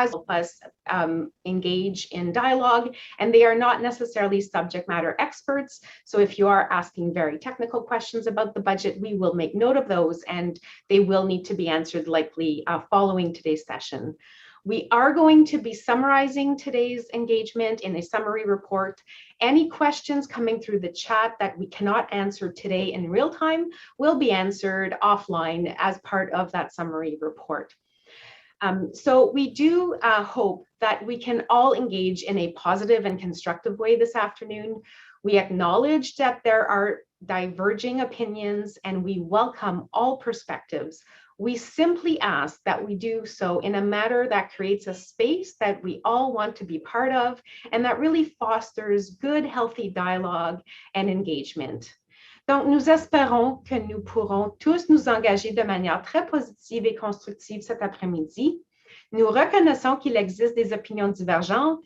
as help us engage in dialogue, and they are not necessarily subject matter experts. So if you are asking very technical questions about the budget, we will make note of those, and they will need to be answered likely following today's session. We are going to be summarizing today's engagement in a summary report. Any questions coming through the chat that we cannot answer today in real time will be answered offline as part of that summary report. So we do hope that we can all engage in a positive and constructive way this afternoon. We acknowledge that there are diverging opinions and we welcome all perspectives. We simply ask that we do so in a manner that creates a space that we all want to be part of and that really fosters good, healthy dialogue and engagement. Donc, nous espérons que nous pourrons tous nous engager de manière très positive et constructive cet après-midi. Nous reconnaissons qu'il existe des opinions divergentes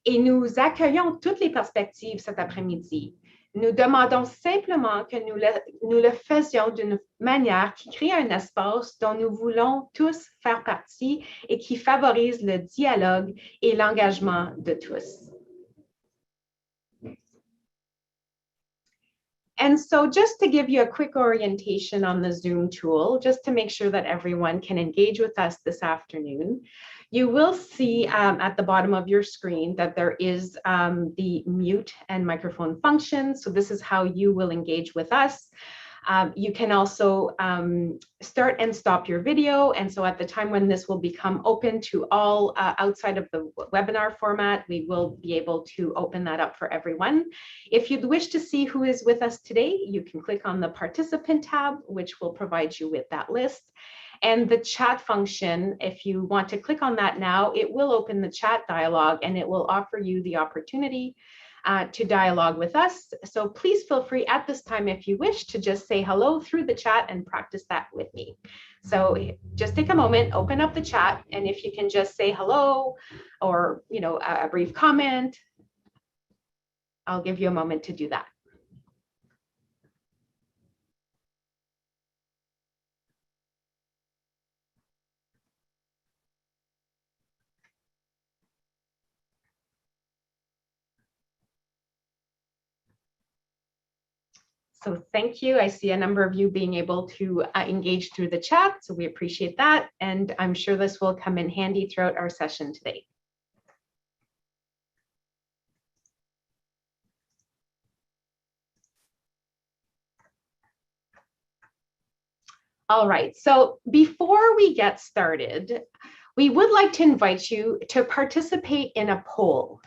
et nous accueillons toutes les perspectives cet après-midi. Nous demandons simplement que nous le faisions d'une manière qui crée un espace dont nous voulons tous faire partie et qui favorise le dialogue et l'engagement de tous. And so just to give you a quick orientation on the Zoom tool, just to make sure that everyone can engage with us this afternoon, you will see at the bottom of your screen that there is the mute and microphone function. So this is how you will engage with us. You can also start and stop your video. And so at the time when this will become open to all outside of the webinar format, we will be able to open that up for everyone. If you'd wish to see who is with us today, you can click on the participant tab, which will provide you with that list. And the chat function, if you want to click on that now, it will open the chat dialog and it will offer you the opportunity to dialogue with us. So please feel free at this time, if you wish, to just say hello through the chat and practice that with me. So just take a moment, open up the chat, and if you can just say hello or, you know, a brief comment, I'll give you a moment to do that. So thank you. I see a number of you being able to engage through the chat, so we appreciate that. And I'm sure this will come in handy throughout our session today. All right, so before we get started, we would like to invite you to participate in a poll.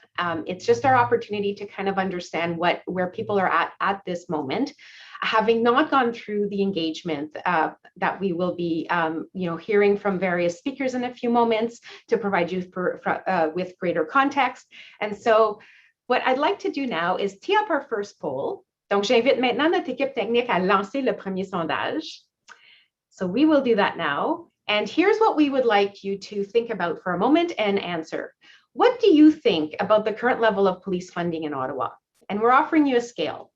It's just our opportunity to kind of understand where people are at this moment, having not gone through the engagement that we will be hearing from various speakers in a few moments to provide you with greater context. And so what I'd like to do now is tee up our first poll. Donc, j'invite maintenant notre équipe technique à lancer le premier sondage. So we will do that now. And here's what we would like you to think about for a moment and answer. What do you think about the current level of police funding in Ottawa? And we're offering you a scale.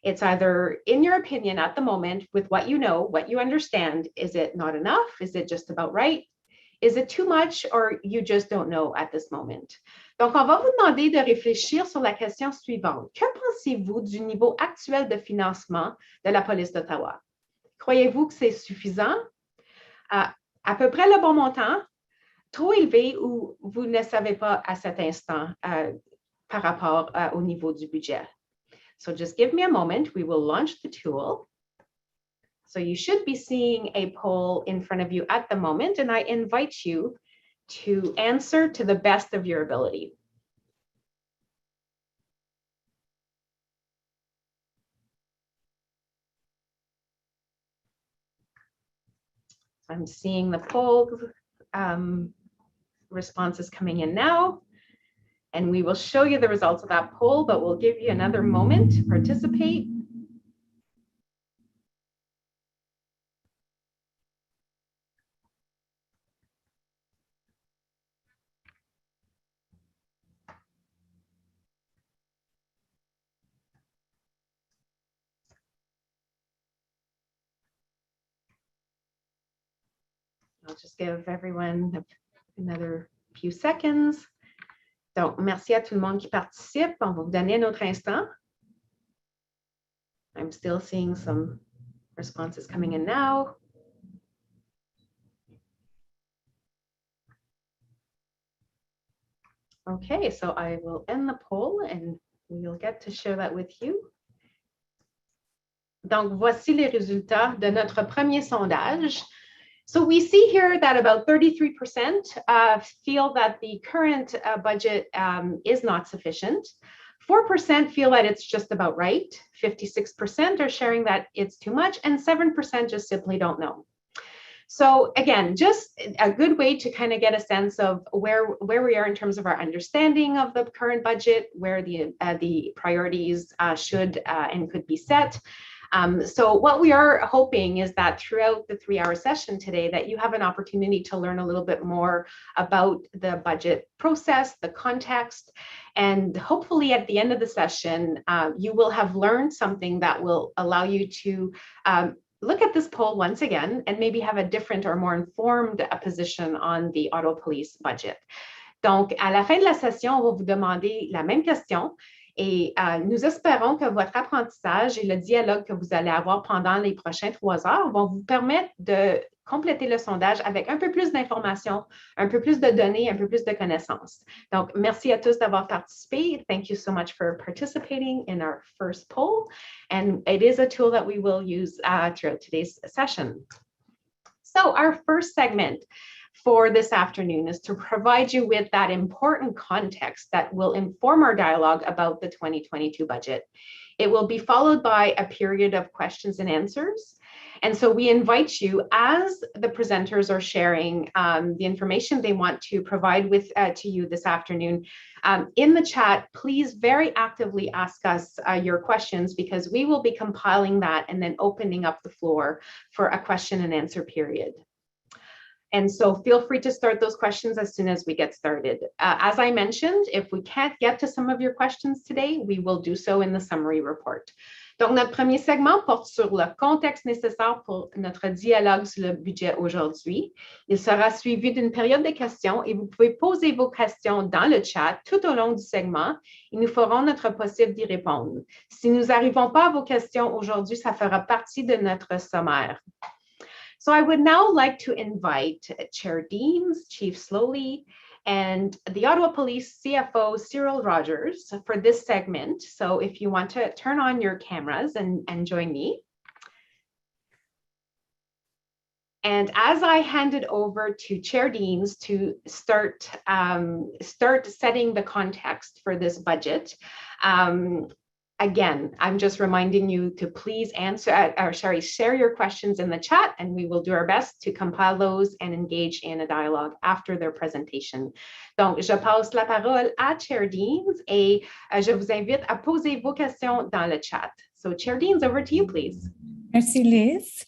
It's either, in your opinion at the moment, with what you know, what you understand, is it not enough? Is it just about right? Is it too much, or you just don't know at this moment? Donc, on va vous demander de réfléchir sur la question suivante. Que pensez-vous du niveau actuel de financement de la police d'Ottawa? Croyez-vous que c'est suffisant? À peu près le bon montant, trop élevé, ou vous ne savez pas à cet instant par rapport au niveau du budget? So just give me a moment. We will launch the tool. So you should be seeing a poll in front of you at the moment, and I invite you to answer to the best of your ability. I'm seeing the poll responses coming in now, and we will show you the results of that poll, but we'll give you another moment to participate. I'll just give everyone another few seconds. Donc, merci à tout le monde qui participe. On va vous donner un autre instant. I'm still seeing some responses coming in now. Okay, so I will end the poll and we'll get to share that with you. Donc, voici les résultats de notre premier sondage. So we see here that about 33% feel that the current budget is not sufficient. 4% feel that it's just about right. 56% are sharing that it's too much, and 7% just simply don't know. So again, just a good way to kind of get a sense of where we are in terms of our understanding of the current budget, where the priorities should and could be set. So what we are hoping is that throughout the 3-hour session today, that you have an opportunity to learn a little bit more about the budget process, the context, and hopefully at the end of the session, you will have learned something that will allow you to look at this poll once again and maybe have a different or more informed position on the Ottawa Police budget. Donc, à la fin de la session, on va vous demander la même question. Et nous espérons que votre apprentissage et le dialogue que vous allez avoir pendant les prochains 3 heures vont vous permettre de compléter le sondage avec un peu plus d'informations, un peu plus de données, un peu plus de connaissances. Donc, merci à tous d'avoir participé. Thank you so much for participating in our first poll. And it is a tool that we will use throughout today's session. So our first segment for this afternoon is to provide you with that important context that will inform our dialogue about the 2022 budget. It will be followed by a period of questions and answers. And so we invite you, as the presenters are sharing the information they want to provide with to you this afternoon, in the chat, please very actively ask us your questions, because we will be compiling that and then opening up the floor for a question and answer period. And so feel free to start those questions as soon as we get started. As I mentioned, if we can't get to some of your questions today, we will do so in the summary report. Donc, notre premier segment porte sur le contexte nécessaire pour notre dialogue sur le budget aujourd'hui. Il sera suivi d'une période de questions et vous pouvez poser vos questions dans le chat tout au long du segment et nous ferons notre possible d'y répondre. Si nous n'arrivons pas à vos questions aujourd'hui, ça fera partie de notre sommaire. So I would now like to invite Chair Deans, Chief Slowly, and the Ottawa Police CFO, Cyril Rogers, for this segment. So if you want to turn on your cameras and join me. And as I hand it over to Chair Deans to start setting the context for this budget, again, I'm just reminding you to please share your questions in the chat, and we will do our best to compile those and engage in a dialogue after their presentation. Donc, je passe la parole à Chair Deans et je vous invite à poser vos questions dans le chat. So Chair Deans, over to you, please. Merci, Liz.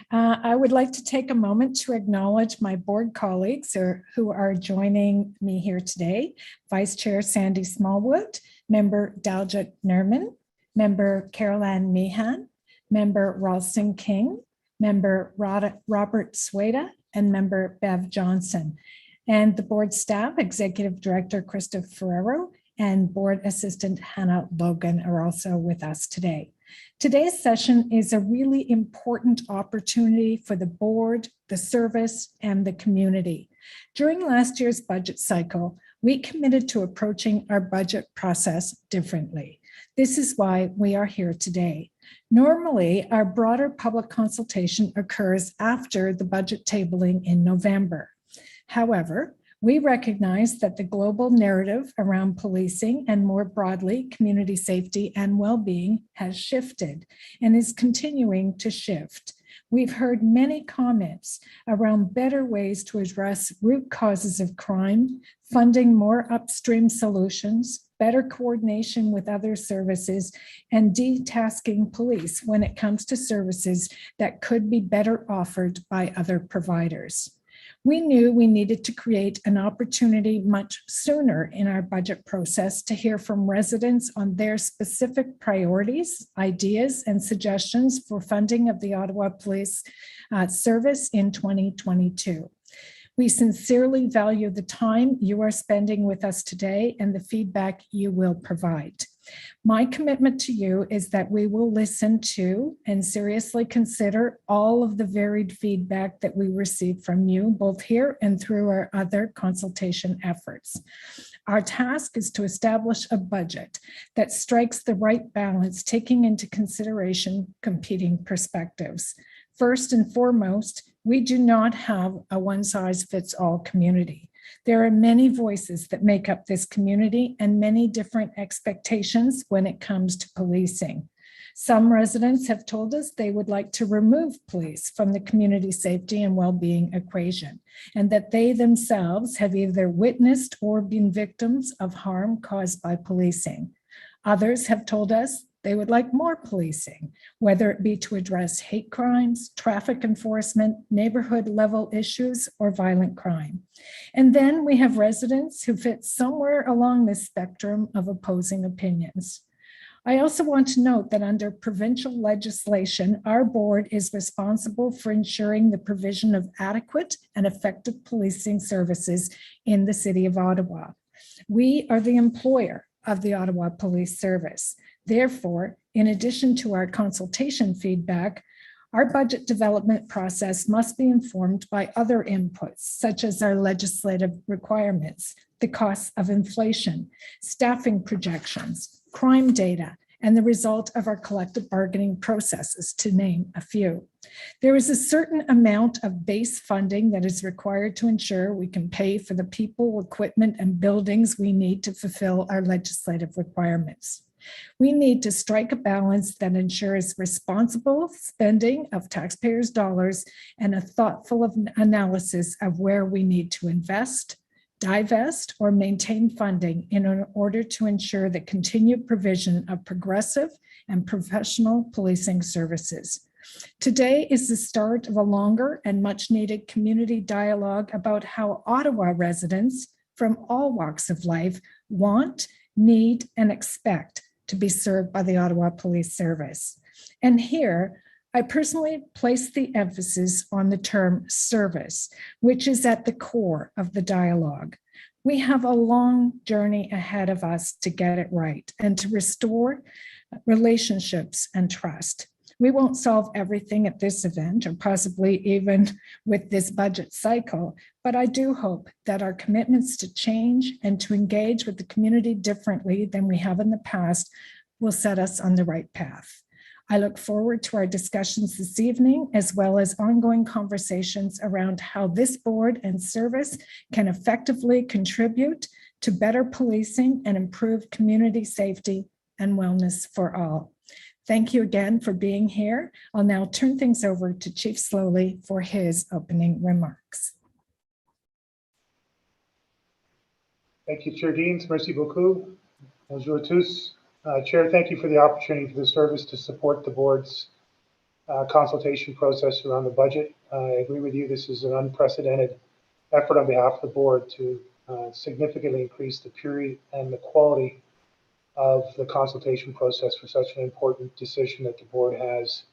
I would like to take a moment to acknowledge my board colleagues who are joining me here today. Vice Chair Sandy Smallwood, Member Daljit Nerman, Member Caroline Meehan, Member Ralston King, Member Robert Sweda, and Member Bev Johnson. And the board staff, Executive Director Krista Ferrero and Board Assistant Hannah Logan are also with us today. Today's session is a really important opportunity for the board, the service, and the community. During last year's budget cycle, we committed to approaching our budget process differently. This is why we are here today. Normally, our broader public consultation occurs after the budget tabling in November. However, we recognize that the global narrative around policing and more broadly community safety and well-being has shifted and is continuing to shift. We've heard many comments around better ways to address root causes of crime, funding more upstream solutions, better coordination with other services, and detasking police when it comes to services that could be better offered by other providers. We knew we needed to create an opportunity much sooner in our budget process to hear from residents on their specific priorities, ideas, and suggestions for funding of the Ottawa Police Service in 2022. We sincerely value the time you are spending with us today and the feedback you will provide. My commitment to you is that we will listen to and seriously consider all of the varied feedback that we receive from you, both here and through our other consultation efforts. Our task is to establish a budget that strikes the right balance, taking into consideration competing perspectives. First and foremost, we do not have a one-size-fits-all community. There are many voices that make up this community and many different expectations when it comes to policing. Some residents have told us they would like to remove police from the community safety and well-being equation, and that they themselves have either witnessed or been victims of harm caused by policing. Others have told us they would like more policing, whether it be to address hate crimes, traffic enforcement, neighborhood level issues, or violent crime. And then we have residents who fit somewhere along this spectrum of opposing opinions. I also want to note that under provincial legislation, our board is responsible for ensuring the provision of adequate and effective policing services in the City of Ottawa. We are the employer of the Ottawa Police Service. Therefore, in addition to our consultation feedback, our budget development process must be informed by other inputs, such as our legislative requirements, the costs of inflation, staffing projections, crime data, and the result of our collective bargaining processes, to name a few. There is a certain amount of base funding that is required to ensure we can pay for the people, equipment, and buildings we need to fulfill our legislative requirements. We need to strike a balance that ensures responsible spending of taxpayers' dollars and a thoughtful analysis of where we need to invest, divest, or maintain funding in order to ensure the continued provision of progressive and professional policing services. Today is the start of a longer and much needed community dialogue about how Ottawa residents from all walks of life want, need, and expect to be served by the Ottawa Police Service. And here, I personally place the emphasis on the term service, which is at the core of the dialogue. We have a long journey ahead of us to get it right and to restore relationships and trust. We won't solve everything at this event or possibly even with this budget cycle, but I do hope that our commitments to change and to engage with the community differently than we have in the past will set us on the right path. I look forward to our discussions this evening, as well as ongoing conversations around how this board and service can effectively contribute to better policing and improve community safety and wellness for all. Thank you again for being here. I'll now turn things over to Chief Slowly for his opening remarks. Thank you, Chair Deans. Merci beaucoup. Bonjour à tous. Chair, thank you for the opportunity for the service to support the board's consultation process around the budget. I agree with you. This is an unprecedented effort on behalf of the board to significantly increase the purity and the quality of the consultation process for such an important decision that the board has.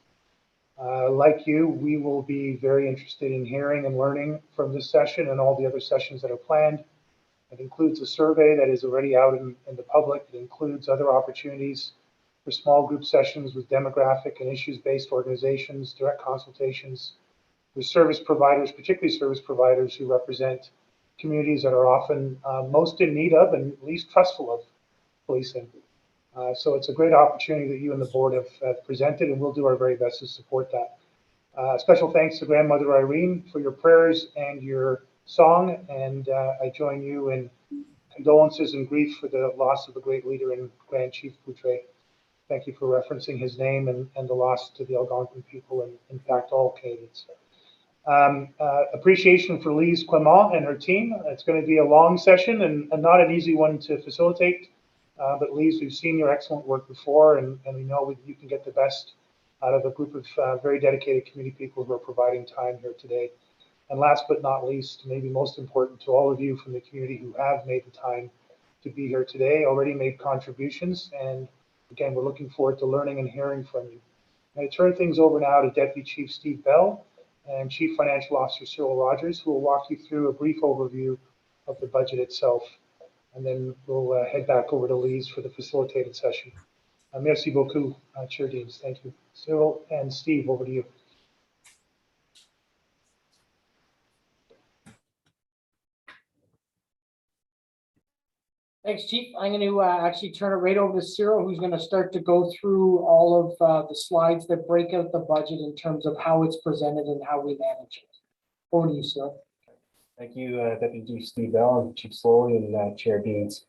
Like you, we will be very interested in hearing and learning from this session and all the other sessions that are planned. It includes a survey that is already out in the public. It includes other opportunities for small group sessions with demographic and issues-based organizations, direct consultations with service providers, particularly service providers who represent communities that are often most in need of and least trustful of policing. So it's a great opportunity that you and the board have presented, and we'll do our very best to support that. Special thanks to Grandmother Irene for your prayers and your song, and I join you in condolences and grief for the loss of a great leader in Grand Chief Boutre. Thank you for referencing his name and the loss to the Algonquin people and, in fact, all Canadians. Appreciation for Lise Clement and her team. It's going to be a long session and not an easy one to facilitate. But Lise, we've seen your excellent work before, and we know you can get the best out of a group of very dedicated community people who are providing time here today. And last but not least, maybe most important to all of you from the community who have made the time to be here today, already made contributions. And again, we're looking forward to learning and hearing from you. I'm going to turn things over now to Deputy Chief Steve Bell, and Chief Financial Officer Cyril Rogers, who will walk you through a brief overview of the budget itself. And then we'll head back over to Lise for the facilitated session. Merci beaucoup, Chair Deans. Thank you. Cyril and Steve, over to you. Thanks, Chief. I'm going to actually turn it right over to Cyril, who's going to start to go through all of the slides that break out the budget in terms of how it's presented and how we manage it. Over to you, Cyril. Thank you, Deputy Chief Steve Bell and Chief Slowly and Chair Deans.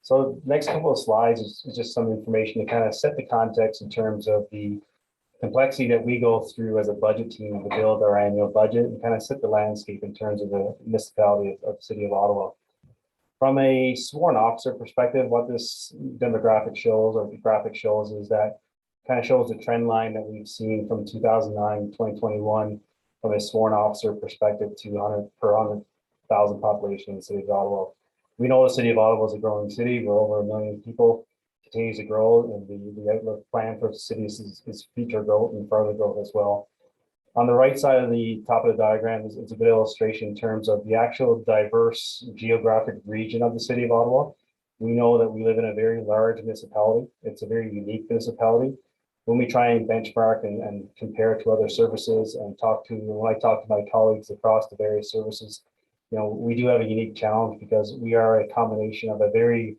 So the next couple of slides is just some information to kind of set the context in terms of the complexity that we go through as a budget team to build our annual budget and kind of set the landscape in terms of the municipality of the City of Ottawa. From a sworn officer perspective, what this demographic shows or the graphic shows is that kind of shows the trend line that we've seen from 2009 to 2021 from a sworn officer perspective to 100 per 100,000 population in the City of Ottawa. We know the City of Ottawa is a growing city. We're over 1 million people, continues to grow, and the outlook plan for the city is future growth and further growth as well. On the right side of the top of the diagram is a good illustration in terms of the actual diverse geographic region of the City of Ottawa. We know that we live in a very large municipality. It's a very unique municipality. When we try and benchmark and compare it to other services and when I talk to my colleagues across the various services, you know, we do have a unique challenge because we are a combination of a very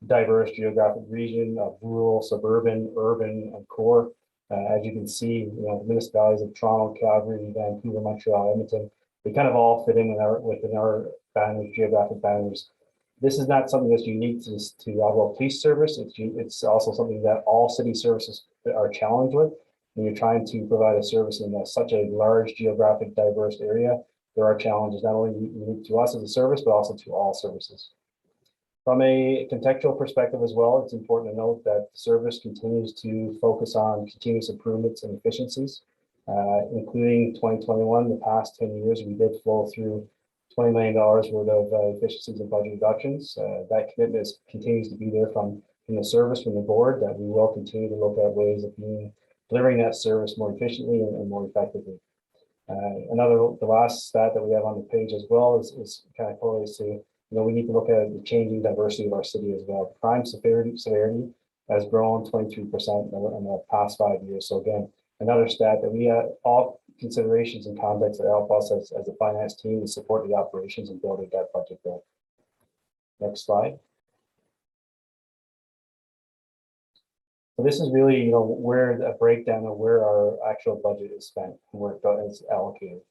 diverse geographic region of rural, suburban, urban, and core. As you can see, you know, the municipalities of Toronto, Calgary, Vancouver, Montreal, Edmonton, they kind of all fit in within our boundaries, geographic boundaries. This is not something that's unique to the Ottawa Police Service. It's also something that all city services are challenged with. When you're trying to provide a service in such a large geographic diverse area, there are challenges not only unique to us as a service, but also to all services. From a contextual perspective as well, it's important to note that the service continues to focus on continuous improvements and efficiencies, including 2021. The past 10 years, we did flow through $20 million worth of efficiencies and budget reductions. That commitment continues to be there from the service, from the board, that we will continue to look at ways of delivering that service more efficiently and more effectively. The last stat that we have on the page as well is kind of correlates to, you know, we need to look at the changing diversity of our city as well. Crime severity has grown 23% in the past 5 years. So again, another stat that we have all considerations and context that help us as a finance team to support the operations and building that budget bill. Next slide. So this is really, you know, where a breakdown of where our actual budget is spent and where it is allocated.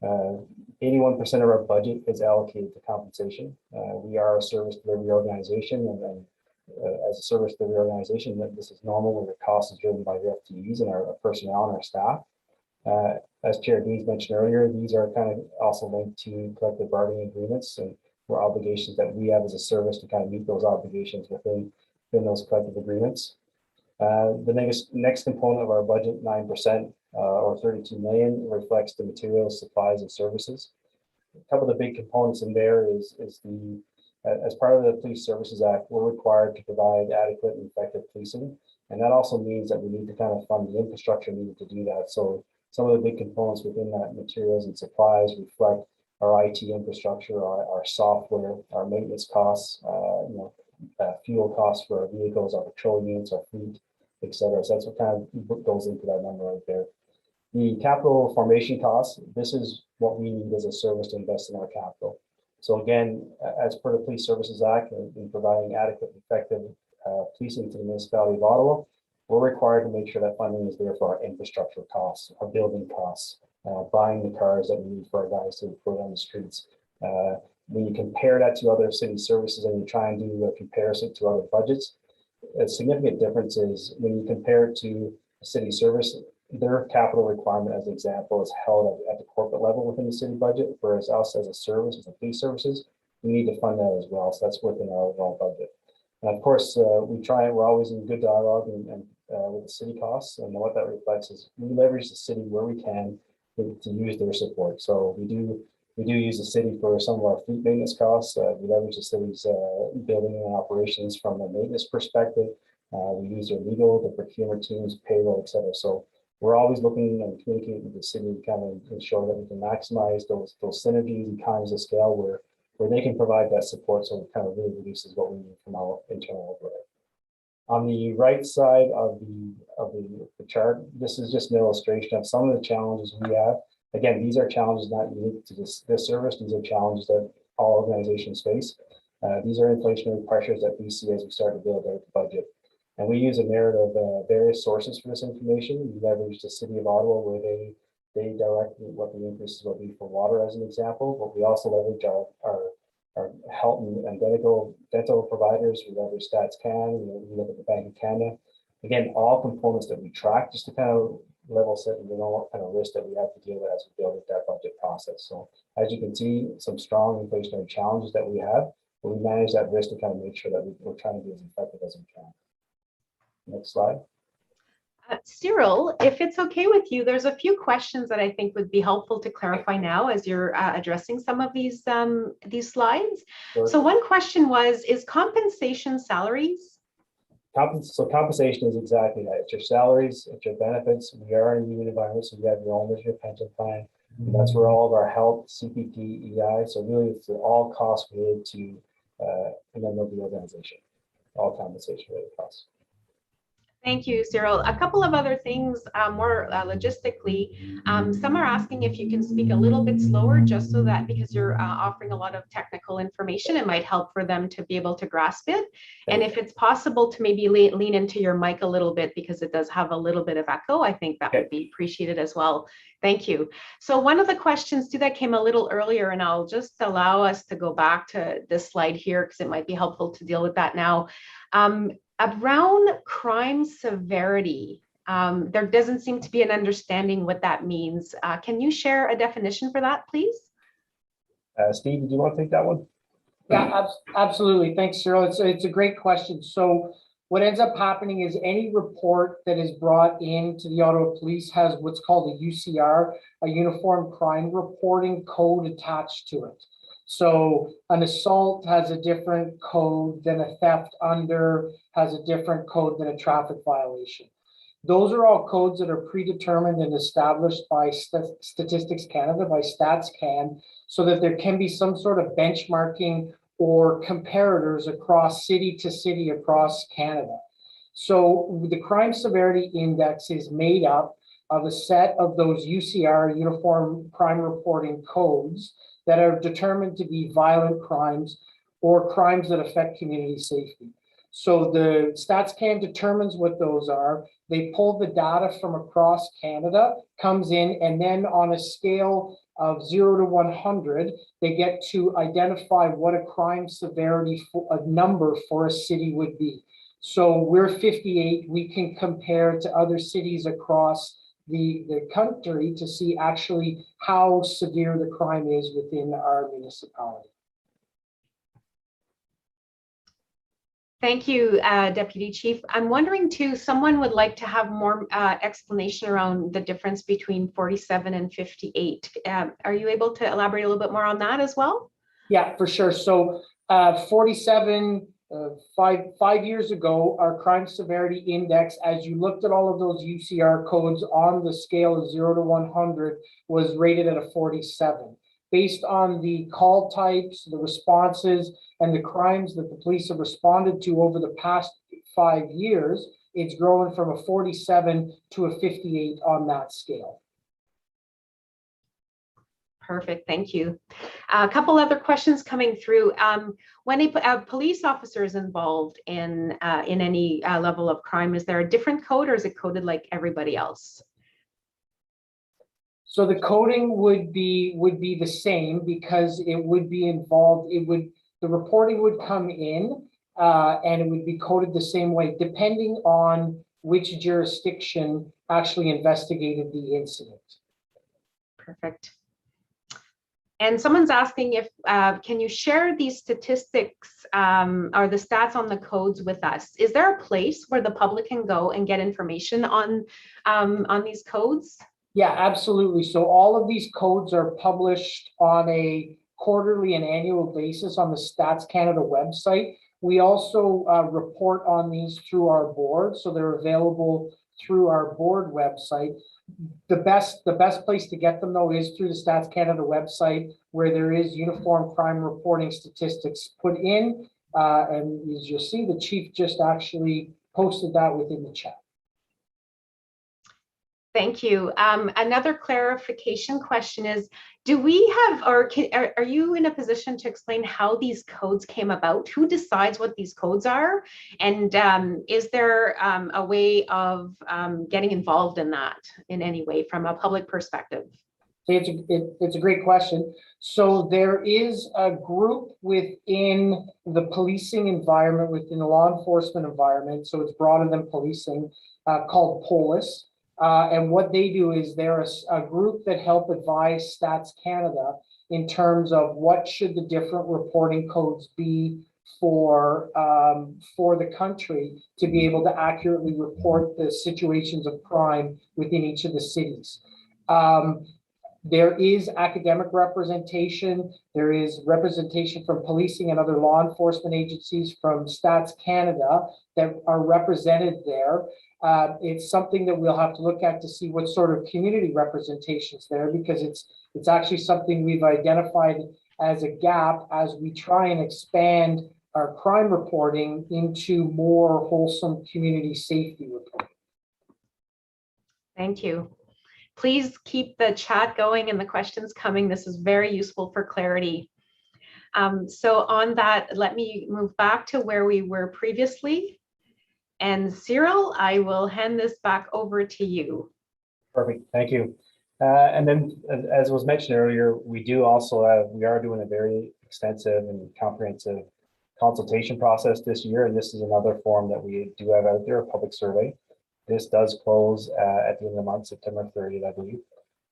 81% of our budget is allocated to compensation. We are a service delivery organization, and as a service delivery organization, this is normal where the cost is driven by the FTEs and our personnel and our staff. As Chair Deans mentioned earlier, these are kind of also linked to collective bargaining agreements and were obligations that we have as a service to kind of meet those obligations within those collective agreements. The next component of our budget, 9%, or 32 million, reflects the materials, supplies, and services. A couple of the big components in there is as part of the Police Services Act, we're required to provide adequate and effective policing, and that also means that we need to kind of fund the infrastructure needed to do that. So some of the big components within that materials and supplies reflect our IT infrastructure, our software, our maintenance costs, fuel costs for our vehicles, our patrol units, our fleet, etc. So that's what kind of goes into that number right there. The capital formation costs, this is what we need as a service to invest in our capital. So again, as per the Police Services Act, in providing adequate and effective policing to the municipality of Ottawa, we're required to make sure that funding is there for our infrastructure costs, our building costs, buying the cars that we need for our guys to put on the streets. When you compare that to other city services and you try and do a comparison to other budgets, a significant difference is when you compare it to a city service, their capital requirement, as an example, is held at the corporate level within the city budget, whereas us as a service, as a police services, we need to fund that as well. So that's within our overall budget. And of course, we're always in good dialogue and with the city costs, and what that reflects is we leverage the city where we can to use their support. So we do use the city for some of our fleet maintenance costs. We leverage the city's building and operations from a maintenance perspective. We use their legal, the procurement teams, payroll, etc. So we're always looking and communicating with the city to kind of ensure that we can maximize those synergies, economies of scale where they can provide that support, so it kind of really reduces what we need from our internal overhead. On the right side of the chart, this is just an illustration of some of the challenges we have. Again, these are challenges not unique to this service. These are challenges that all organizations face. These are inflationary pressures that we see as we start to build out the budget. And we use a narrative of various sources for this information. We leverage the City of Ottawa, where they direct what the increases will be for water as an example, but we also leverage our health and dental providers. We leverage StatsCan, we look at the Bank of Canada. Again, all components that we track just to kind of level set and know what kind of risk that we have to deal with as we build with that budget process. So as you can see, some strong inflationary challenges that we have, but we manage that risk to kind of make sure that we're trying to be as effective as we can. Next slide. Cyril, if it's okay with you, there's a few questions that I think would be helpful to clarify now as you're addressing some of these slides. Sure. So one question was, is compensation salaries? So compensation is exactly that. It's your salaries, it's your benefits. We are in a union environment, so you have your own your pension plan. And that's where all of our health, CPP, EI. So really, it's all costs related to a member of the organization. All compensation related costs. Thank you, Cyril. A couple of other things more logistically. Some are asking if you can speak a little bit slower, just so that because you're offering a lot of technical information, it might help for them to be able to grasp it. And if it's possible to maybe lean into your mic a little bit, because it does have a little bit of echo, I think that would be appreciated as well. Thank you. So one of the questions too that came a little earlier, and I'll just allow us to go back to this slide here because it might be helpful to deal with that now. Around crime severity, there doesn't seem to be an understanding what that means. Can you share a definition for that, please? Steve, do you want to take that one? Yeah, absolutely. Thanks, Cyril. It's a great question. So what ends up happening is any report that is brought into the Ottawa Police has what's called a UCR, a Uniform Crime Reporting Code attached to it. So an assault has a different code than a theft under, has a different code than a traffic violation. Those are all codes that are predetermined and established by Statistics Canada, by StatsCan, so that there can be some sort of benchmarking or comparators across city to city across Canada. So the Crime Severity Index is made up of a set of those UCR, Uniform Crime Reporting Codes, that are determined to be violent crimes or crimes that affect community safety. So the StatsCan determines what those are. They pull the data from across Canada, comes in, and then on a scale of 0 to 100, they get to identify what a crime severity number for a city would be. So we're 58. We can compare to other cities across the country to see actually how severe the crime is within our municipality. Thank you, Deputy Chief. I'm wondering too, someone would like to have more explanation around the difference between 47 and 58. Are you able to elaborate a little bit more on that as well? Yeah, for sure. So 47, 5 years ago, our crime severity index, as you looked at all of those UCR codes on the scale of 0 to 100, was rated at a 47. Based on the call types, the responses, and the crimes that the police have responded to over the past 5 years, it's grown from a 47 to a 58 on that scale. Perfect, thank you. A couple other questions coming through. When a police officer is involved in any level of crime, is there a different code, or is it coded like everybody else? So the coding would be the same, because it would be involved. The reporting would come in and it would be coded the same way, depending on which jurisdiction actually investigated the incident. Perfect. And someone's asking if, can you share these statistics or the stats on the codes with us? Is there a place where the public can go and get information on these codes? Yeah, absolutely. So all of these codes are published on a quarterly and annual basis on the Stats Canada website. We also report on these through our board, so they're available through our board website. The best place to get them though is through the Stats Canada website, where there is uniform crime reporting statistics put in. And as you'll see, the chief just actually posted that within the chat. Thank you. Another clarification question is, do we have, or are you in a position to explain how these codes came about? Who decides what these codes are? And is there a way of getting involved in that in any way from a public perspective? It's a great question. So there is a group within the policing environment, within the law enforcement environment, so it's broader than policing, called POLIS. And what they do is they're a group that help advise Stats Canada in terms of what should the different reporting codes be for the country to be able to accurately report the situations of crime within each of the cities. There is academic representation. There is representation from policing and other law enforcement agencies from Stats Canada that are represented there. It's something that we'll have to look at to see what sort of community representation is there, because it's actually something we've identified as a gap as we try and expand our crime reporting into more wholesome community safety reporting. Thank you. Please keep the chat going and the questions coming. This is very useful for clarity. So on that, let me move back to where we were previously. And Cyril, I will hand this back over to you. Perfect, thank you. And then, as was mentioned earlier, we are doing a very extensive and comprehensive consultation process this year, and this is another form that we do have out there, a public survey. This does close at the end of the month, September 30th, I believe.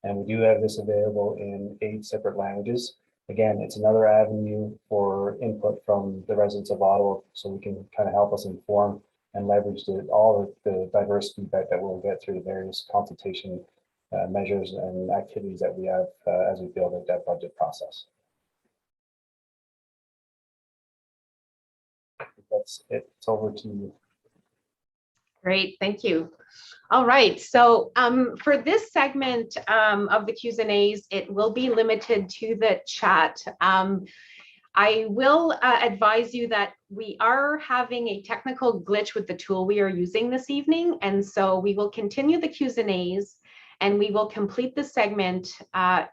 And we do have this available in 8 separate languages. Again, it's another avenue for input from the residents of Ottawa, so we can kind of help us inform and leverage all of the diverse feedback that we'll get through the various consultation measures and activities that we have as we build out that budget process. That's it. It's over to you. Great, thank you. All right, so for this segment of the Q's and A's, it will be limited to the chat. I will advise you that we are having a technical glitch with the tool we are using this evening, and so we will continue the Q's and A's, and we will complete the segment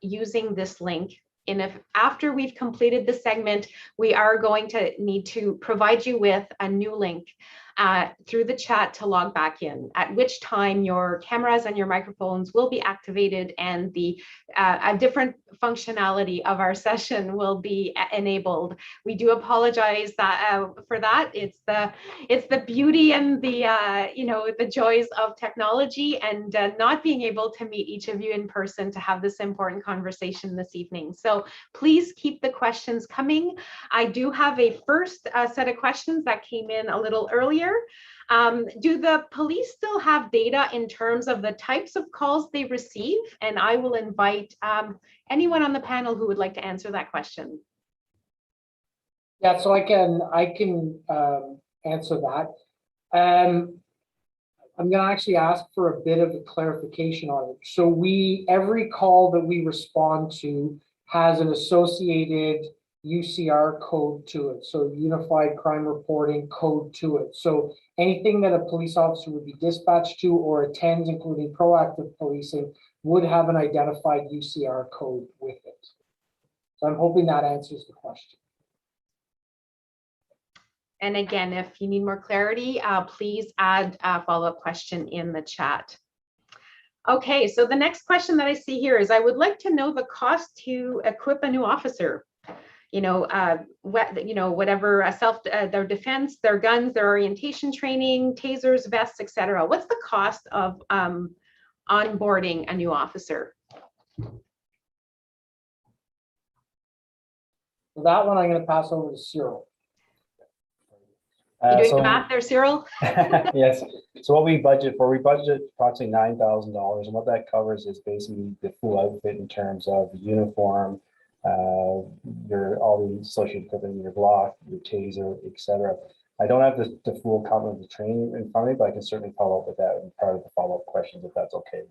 using this link. And if after we've completed the segment, we are going to need to provide you with a new link through the chat to log back in, at which time your cameras and your microphones will be activated and the a different functionality of our session will be enabled. We do apologize that for that. It's the beauty and the the joys of technology and not being able to meet each of you in person to have this important conversation this evening. So please keep the questions coming. I do have a first set of questions that came in a little earlier. Do the police still have data in terms of the types of calls they receive? And I will invite anyone on the panel who would like to answer that question. Yeah, so I can answer that. I'm going to actually ask for a bit of a clarification on it. So every call that we respond to has an associated UCR code to it, so Unified Crime Reporting code to it. So anything that a police officer would be dispatched to or attends, including proactive policing, would have an identified UCR code with it. So I'm hoping that answers the question. And again, if you need more clarity, please add a follow-up question in the chat. Okay, so the next question that I see here is, I would like to know the cost to equip a new officer. Whatever their defense, their guns, their orientation training, tasers, vests, etc. What's the cost of onboarding a new officer? That one I'm going to pass over to Cyril. You doing math there, Cyril? Yes. So what we budget approximately $9,000, and what that covers is basically the full outfit in terms of uniform, all the associated equipment, your Glock, your taser, etc. I don't have the full cover of the training in front of me, but I can certainly follow up with that in part of the follow-up questions if that's okay.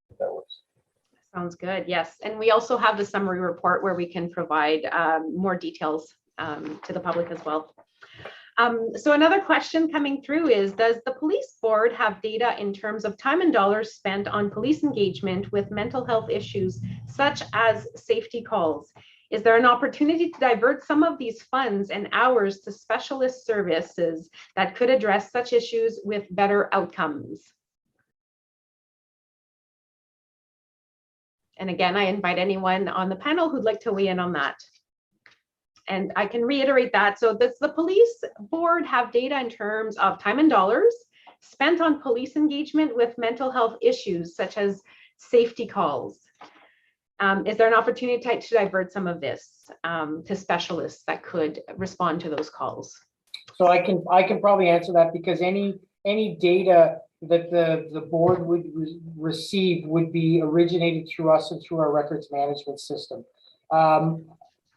If that works. Sounds good. Yes. And we also have the summary report where we can provide more details to the public as well. So another question coming through is, does the police board have data in terms of time and dollars spent on police engagement with mental health issues, such as safety calls? Is there an opportunity to divert some of these funds and hours to specialist services that could address such issues with better outcomes? And again, I invite anyone on the panel who'd like to weigh in on that. And I can reiterate that. So does the police board have data in terms of time and dollars spent on police engagement with mental health issues, such as safety calls? Is there an opportunity to divert some of this to specialists that could respond to those calls? So I can probably answer that, because any data that the board would receive would be originated through us and through our records management system.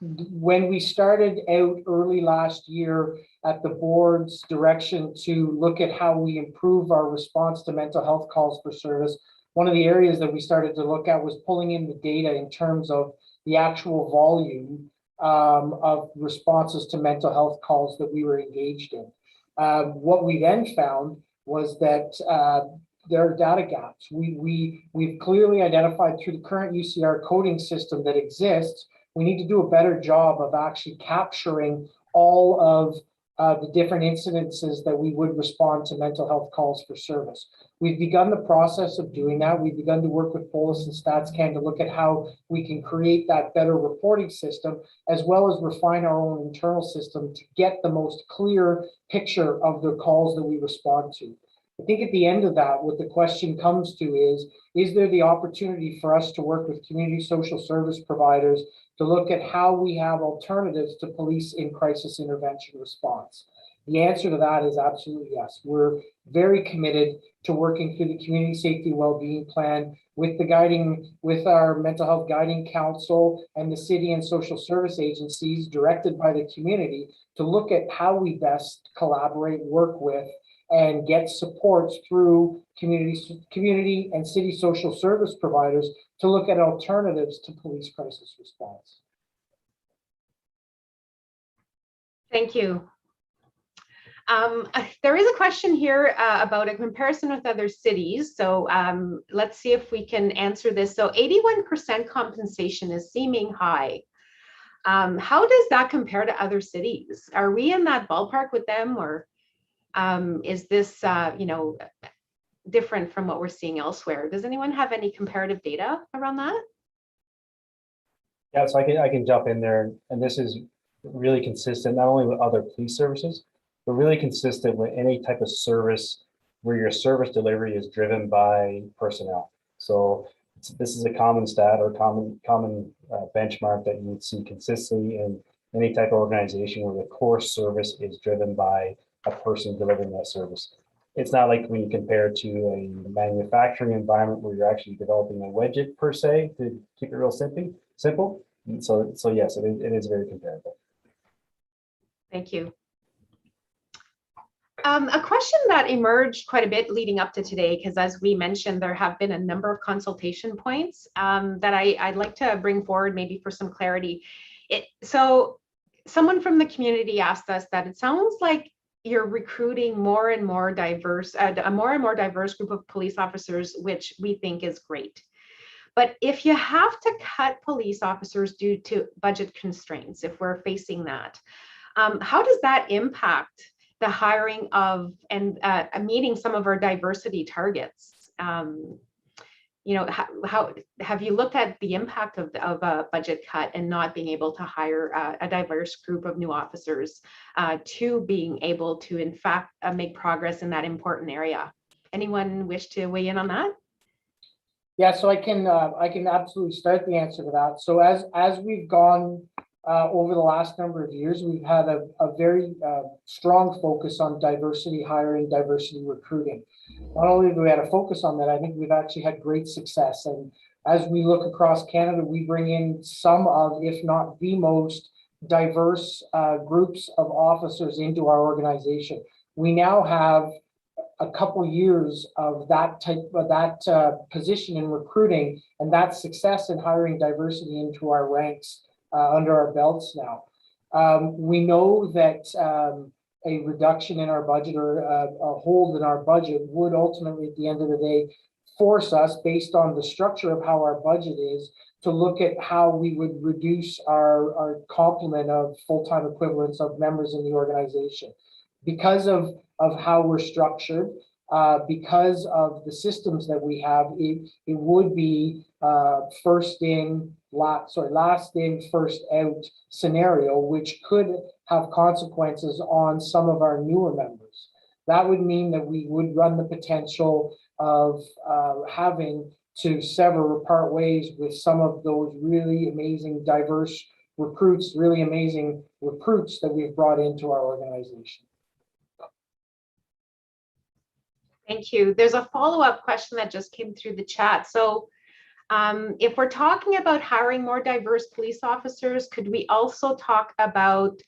When we started out early last year at the board's direction to look at how we improve our response to mental health calls for service, one of the areas that we started to look at was pulling in the data in terms of the actual volume of responses to mental health calls that we were engaged in. What we then found was that there are data gaps. We've clearly identified through the current UCR coding system that exists. We need to do a better job of actually capturing all of the different incidences that we would respond to mental health calls for service. We've begun the process of doing that. We've begun to work with Polis and StatsCan to look at how we can create that better reporting system, as well as refine our own internal system to get the most clear picture of the calls that we respond to. I think at the end of that, what the question comes to is there the opportunity for us to work with community social service providers to look at how we have alternatives to police in crisis intervention response? The answer to that is absolutely yes. We're very committed to working through the community safety wellbeing plan with our mental health guiding council and the city and social service agencies directed by the community to look at how we best collaborate, work with, and get supports through community and city social service providers to look at alternatives to police crisis response. Thank you. There is a question here about a comparison with other cities. So let's see if we can answer this. So 81% compensation is seeming high. How does that compare to other cities? Are we in that ballpark with them, or is this different from what we're seeing elsewhere? Does anyone have any comparative data around that? Yeah, so I can jump in there, and this is really consistent not only with other police services, but really consistent with any type of service where your service delivery is driven by personnel. So this is a common stat or common benchmark that you would see consistently in any type of organization where the core service is driven by a person delivering that service. It's not like when you compare to a manufacturing environment where you're actually developing a widget per se, to keep it real simple. And so yes, it is very comparable. Thank you. A question that emerged quite a bit leading up to today, because as we mentioned, there have been a number of consultation points that I'd like to bring forward maybe for some clarity. So someone from the community asked us that it sounds like you're recruiting a more and more diverse group of police officers, which we think is great. But if you have to cut police officers due to budget constraints, if we're facing that, how does that impact the hiring of and meeting some of our diversity targets? How have you looked at the impact of a budget cut and not being able to hire a diverse group of new officers to being able to, in fact, make progress in that important area? Anyone wish to weigh in on that? Yeah, so I can absolutely start the answer to that. So as we've gone over the last number of years, we've had a very strong focus on diversity hiring, diversity recruiting. Not only do we have a focus on that, I think we've actually had great success. And as we look across Canada, we bring in some of, if not the most diverse groups of officers into our organization. We now have a couple years of that position in recruiting and that success in hiring diversity into our ranks under our belts now. We know that a reduction in our budget or a hold in our budget would ultimately, at the end of the day, force us, based on the structure of how our budget is, to look at how we would reduce our complement of full-time equivalents of members in the organization. Because of how we're structured, because of the systems that we have, it would be last in, first out scenario, which could have consequences on some of our newer members. That would mean that we would run the potential of having to sever or part ways with some of those really amazing diverse recruits, that we've brought into our organization. Thank you. There's a follow-up question that just came through the chat. So if we're talking about hiring more diverse police officers, could we also talk about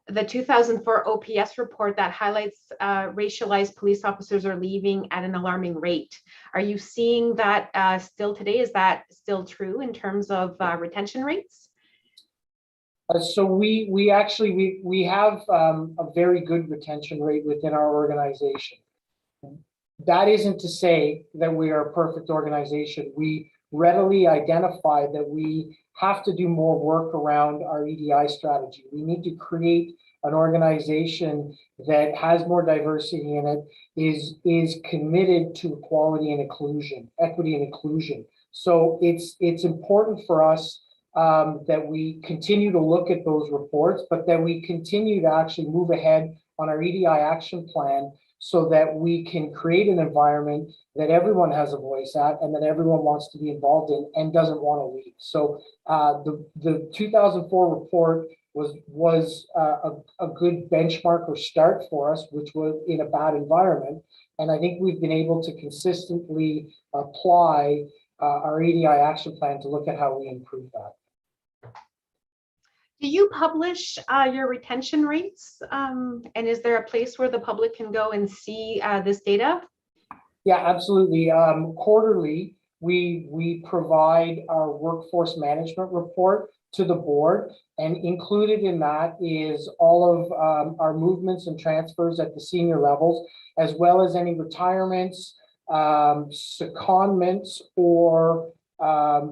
the 2004 OPS report that highlights racialized police officers are leaving at an alarming rate? Are you seeing that still today? Is that still true in terms of retention rates? So we have a very good retention rate within our organization. That isn't to say that we are a perfect organization. We readily identify that we have to do more work around our EDI strategy. We need to create an organization that has more diversity in it, is committed to equality and inclusion, equity and inclusion. So it's important for us that we continue to look at those reports, but that we continue to actually move ahead on our EDI action plan, so that we can create an environment that everyone has a voice at and that everyone wants to be involved in and doesn't want to leave. So the 2004 report was a good benchmark or start for us, which was in a bad environment. And I think we've been able to consistently apply our EDI action plan to look at how we improve that. Do you publish your retention rates? And is there a place where the public can go and see this data? Yeah, absolutely. Quarterly, we provide our workforce management report to the board, and included in that is all of our movements and transfers at the senior levels, as well as any retirements, secondments, or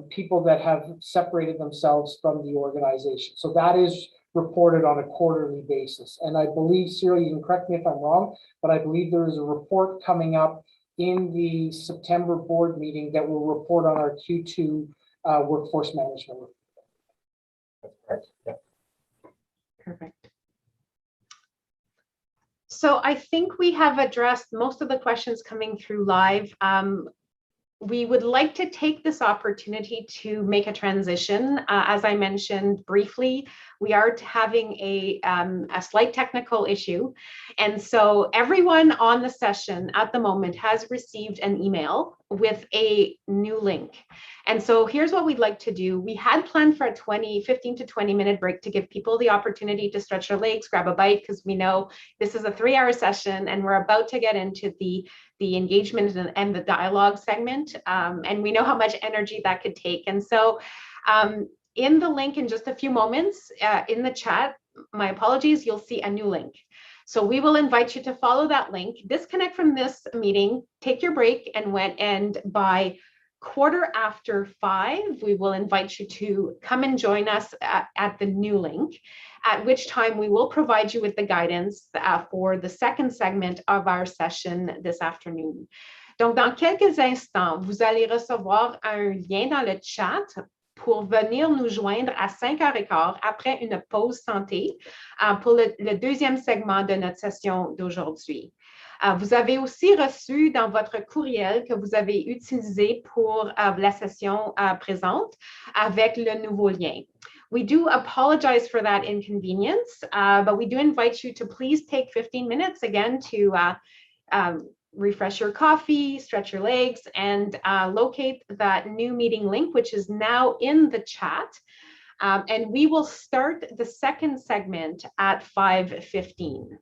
people that have separated themselves from the organization. So that is reported on a quarterly basis. And I believe, Cyril, you can correct me if I'm wrong, but I believe there is a report coming up in the September board meeting that will report on our Q2 workforce management report. That's correct. Yeah. Perfect. So I think we have addressed most of the questions coming through live. We would like to take this opportunity to make a transition. As I mentioned briefly, we are having a slight technical issue. And so everyone on the session at the moment has received an email with a new link. And so here's what we'd like to do. We had planned for a 15 to 20 minute break to give people the opportunity to stretch their legs, grab a bite, because we know this is a 3-hour session and we're about to get into the engagement and the dialogue segment. And we know how much energy that could take. And so in the link in just a few moments in the chat, my apologies, you'll see a new link. So we will invite you to follow that link, disconnect from this meeting, take your break, and by 5:15, we will invite you to come and join us at the new link, at which time we will provide you with the guidance for the second segment of our session this afternoon. Donc, dans quelques instants, vous allez recevoir un lien dans le chat pour venir nous joindre à 5h15 après une pause santé pour le deuxième segment de notre session d'aujourd'hui. Vous avez aussi reçu dans votre courriel que vous avez utilisé pour la session présente avec le nouveau lien. We do apologize for that inconvenience, but we do invite you to please take 15 minutes again to refresh your coffee, stretch your legs, and locate that new meeting link, which is now in the chat. And we will start the second segment at 5:15.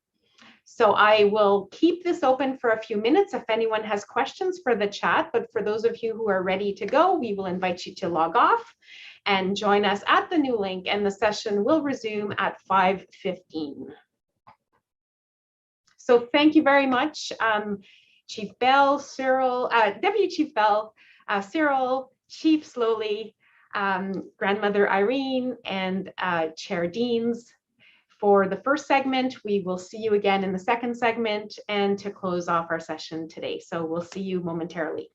So I will keep this open for a few minutes if anyone has questions for the chat, but for those of you who are ready to go, we will invite you to log off and join us at the new link, and the session will resume at 5:15. So thank you very much, Chief Bell, Cyril, Deputy Chief Bell, Cyril, Chief Slowly, Grandmother Irene, and Chair Deans. For the first segment, we will see you again in the second segment and to close off our session today. So we'll see you momentarily.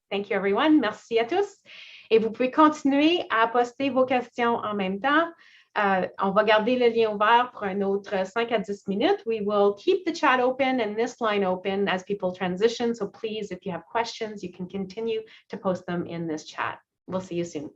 Thank you, everyone. Merci à tous. Et vous pouvez continuer à poster vos questions en même temps. On va garder le lien ouvert pour un autre 5 à 10 minutes. We will keep the chat open and this line open as people transition. So please, if you have questions, you can continue to post them in this chat. We'll see you soon.